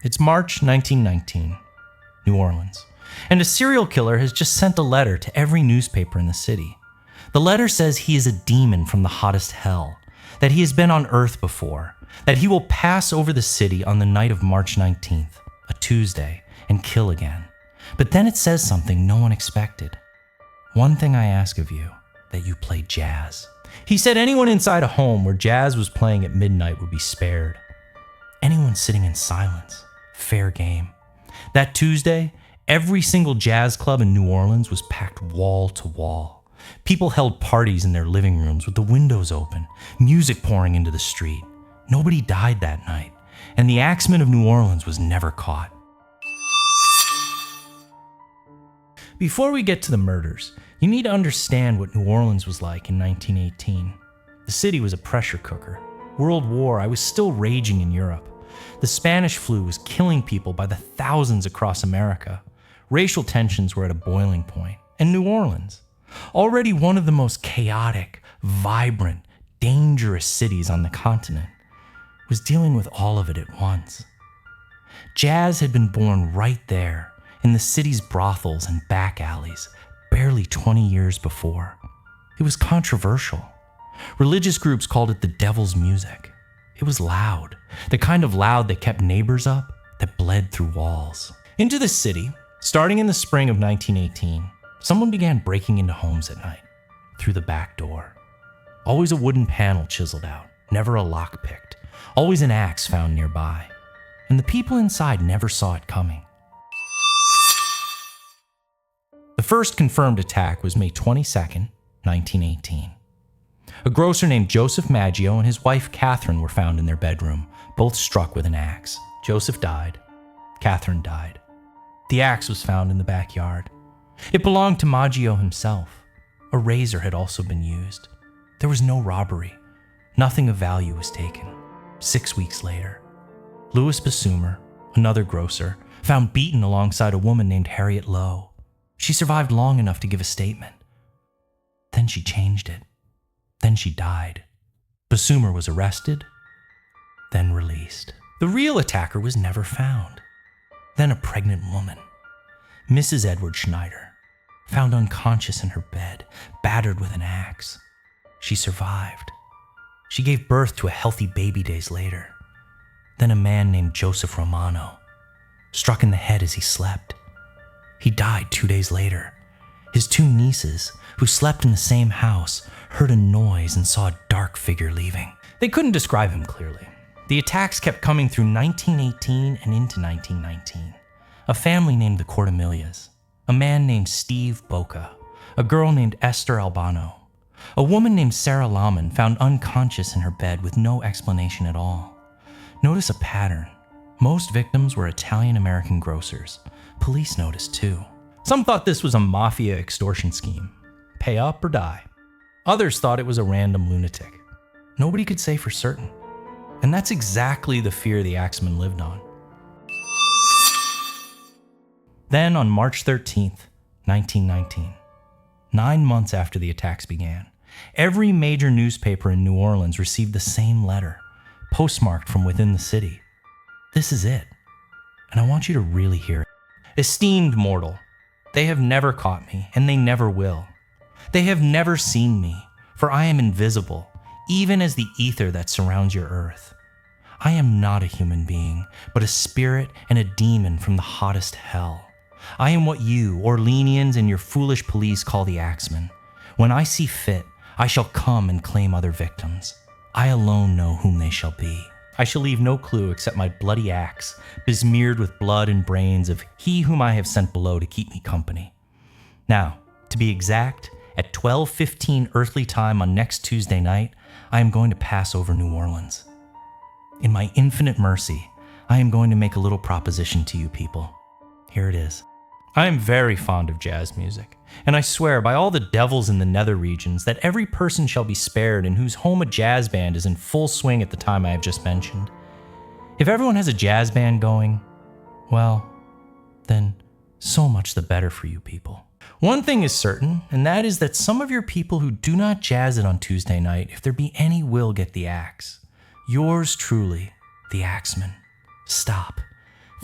It's March 1919, New Orleans, and a serial killer has just sent a letter to every newspaper in the city. The letter says he is a demon from the hottest hell, that he has been on Earth before, that he will pass over the city on the night of March 19th, a Tuesday, and kill again. But then it says something no one expected. One thing I ask of you, that you play jazz. He said anyone inside a home where jazz was playing at midnight would be spared. Anyone sitting in silence, fair game. That Tuesday, every single jazz club in New Orleans was packed wall to wall. People held parties in their living rooms with the windows open, music pouring into the street. Nobody died that night, and the Axeman of New Orleans was never caught. Before we get to the murders, you need to understand what New Orleans was like in 1918. The city was a pressure cooker. World War I was still raging in Europe. The Spanish flu was killing people by the thousands across America. Racial tensions were at a boiling point. And New Orleans, already one of the most chaotic, vibrant, dangerous cities on the continent, was dealing with all of it at once. Jazz had been born right there, in the city's brothels and back alleys, barely 20 years before. It was controversial. Religious groups called it the devil's music. It was loud, the kind of loud that kept neighbors up, that bled through walls. Into the city, starting in the spring of 1918, someone began breaking into homes at night, through the back door. Always a wooden panel chiseled out, never a lock picked, always an axe found nearby. And the people inside never saw it coming. The first confirmed attack was May 22nd, 1918. A grocer named Joseph Maggio and his wife Catherine were found in their bedroom, both struck with an axe. Joseph died. Catherine died. The axe was found in the backyard. It belonged to Maggio himself. A razor had also been used. There was no robbery. Nothing of value was taken. 6 weeks later, Louis Bassumer, another grocer, found beaten alongside a woman named Harriet Lowe. She survived long enough to give a statement. Then she changed it. Then she died. Bassumer was arrested, then released. The real attacker was never found. Then a pregnant woman, Mrs. Edward Schneider, found unconscious in her bed, battered with an axe. She survived. She gave birth to a healthy baby days later. Then a man named Joseph Romano, struck in the head as he slept. He died 2 days later. His 2 nieces, who slept in the same house, heard a noise and saw a dark figure leaving. They couldn't describe him clearly. The attacks kept coming through 1918 and into 1919. A family named the Cortamillas, a man named Steve Boca, a girl named Esther Albano, a woman named Sarah Lahman found unconscious in her bed with no explanation at all. Notice a pattern. Most victims were Italian-American grocers. Police noticed too. Some thought this was a mafia extortion scheme. Pay up or die. Others thought it was a random lunatic. Nobody could say for certain. And that's exactly the fear the Axeman lived on. Then on March 13th, 1919, 9 months after the attacks began, every major newspaper in New Orleans received the same letter, postmarked from within the city. This is it. And I want you to really hear it. Esteemed mortal, they have never caught me, and they never will. They have never seen me, for I am invisible, even as the ether that surrounds your earth. I am not a human being, but a spirit and a demon from the hottest hell. I am what you, Orleanians, and your foolish police call the Axeman. When I see fit, I shall come and claim other victims. I alone know whom they shall be. I shall leave no clue except my bloody axe, besmeared with blood and brains of he whom I have sent below to keep me company. Now, to be exact, at 12:15 earthly time on next Tuesday night, I am going to pass over New Orleans. In my infinite mercy, I am going to make a little proposition to you people. Here it is. I am very fond of jazz music, and I swear by all the devils in the nether regions that every person shall be spared in whose home a jazz band is in full swing at the time I have just mentioned. If everyone has a jazz band going, well, then so much the better for you people. One thing is certain, and that is that some of your people who do not jazz it on Tuesday night, if there be any, will get the axe. Yours truly, the Axeman. Stop.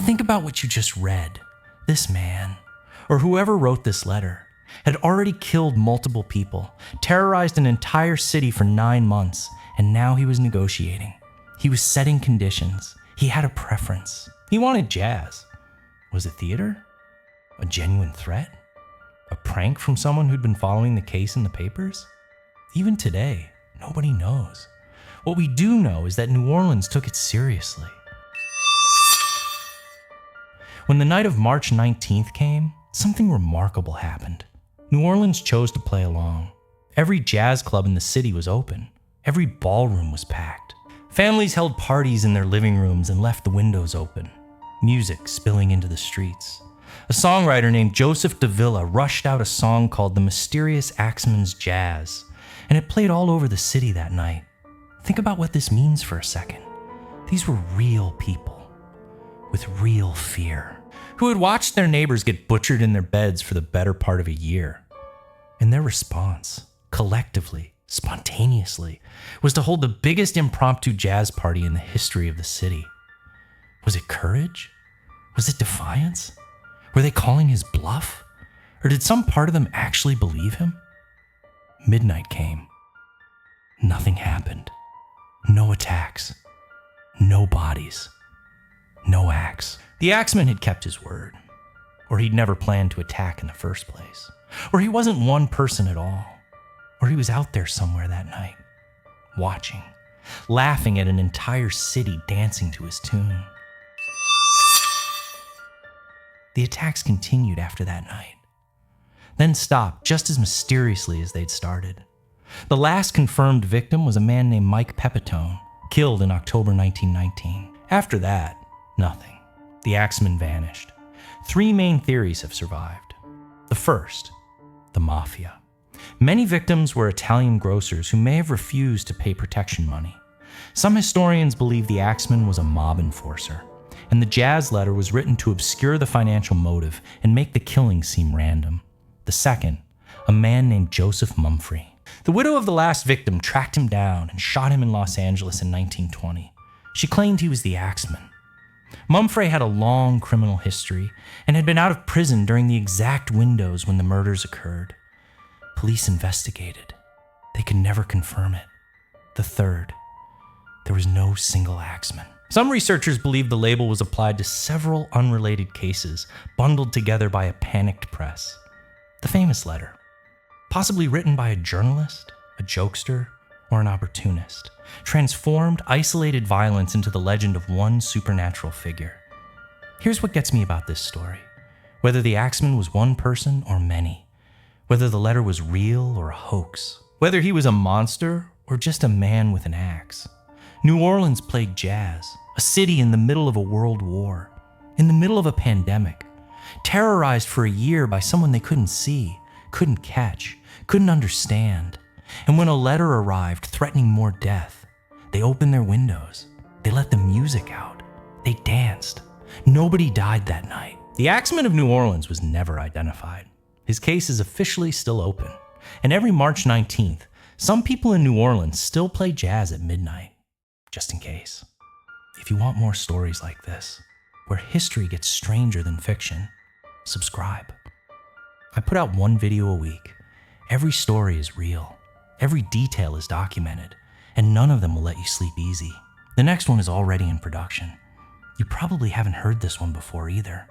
Think about what you just read. This man, or whoever wrote this letter, had already killed multiple people, terrorized an entire city for 9 months, and now he was negotiating. He was setting conditions. He had a preference. He wanted jazz. Was it theater? A genuine threat? A prank from someone who'd been following the case in the papers? Even today, nobody knows. What we do know is that New Orleans took it seriously. When the night of March 19th came, something remarkable happened. New Orleans chose to play along. Every jazz club in the city was open. Every ballroom was packed. Families held parties in their living rooms and left the windows open, music spilling into the streets. A songwriter named Joseph Davila rushed out a song called The Mysterious Axeman's Jazz, and it played all over the city that night. Think about what this means for a second. These were real people with real fear, who had watched their neighbors get butchered in their beds for the better part of a year. And their response, collectively, spontaneously, was to hold the biggest impromptu jazz party in the history of the city. Was it courage? Was it defiance? Were they calling his bluff? Or did some part of them actually believe him? Midnight came. Nothing happened. No attacks. No bodies. No axe. The Axeman had kept his word. Or he'd never planned to attack in the first place. Or he wasn't one person at all. Or he was out there somewhere that night, watching, laughing at an entire city dancing to his tune. The attacks continued after that night, then stopped just as mysteriously as they'd started. The last confirmed victim was a man named Mike Pepitone, killed in October 1919. After that, nothing. The Axeman vanished. 3 main theories have survived. The first, the mafia. Many victims were Italian grocers who may have refused to pay protection money. Some historians believe the Axeman was a mob enforcer, and the jazz letter was written to obscure the financial motive and make the killing seem random. The second, a man named Joseph Mumfree. The widow of the last victim tracked him down and shot him in Los Angeles in 1920. She claimed he was the Axeman. Mumfree had a long criminal history and had been out of prison during the exact windows when the murders occurred. Police investigated. They could never confirm it. The third, there was no single Axeman. Some researchers believe the label was applied to several unrelated cases, bundled together by a panicked press. The famous letter, possibly written by a journalist, a jokester, or an opportunist, transformed isolated violence into the legend of one supernatural figure. Here's what gets me about this story. Whether the Axeman was one person or many, whether the letter was real or a hoax, whether he was a monster or just a man with an axe. New Orleans played jazz, a city in the middle of a world war, in the middle of a pandemic, terrorized for a year by someone they couldn't see, couldn't catch, couldn't understand. And when a letter arrived threatening more death, they opened their windows. They let the music out. They danced. Nobody died that night. The Axeman of New Orleans was never identified. His case is officially still open. And every March 19th, some people in New Orleans still play jazz at midnight, just in case. If you want more stories like this, where history gets stranger than fiction, subscribe. I put out 1 video a week. Every story is real. Every detail is documented, and none of them will let you sleep easy. The next one is already in production. You probably haven't heard this one before either.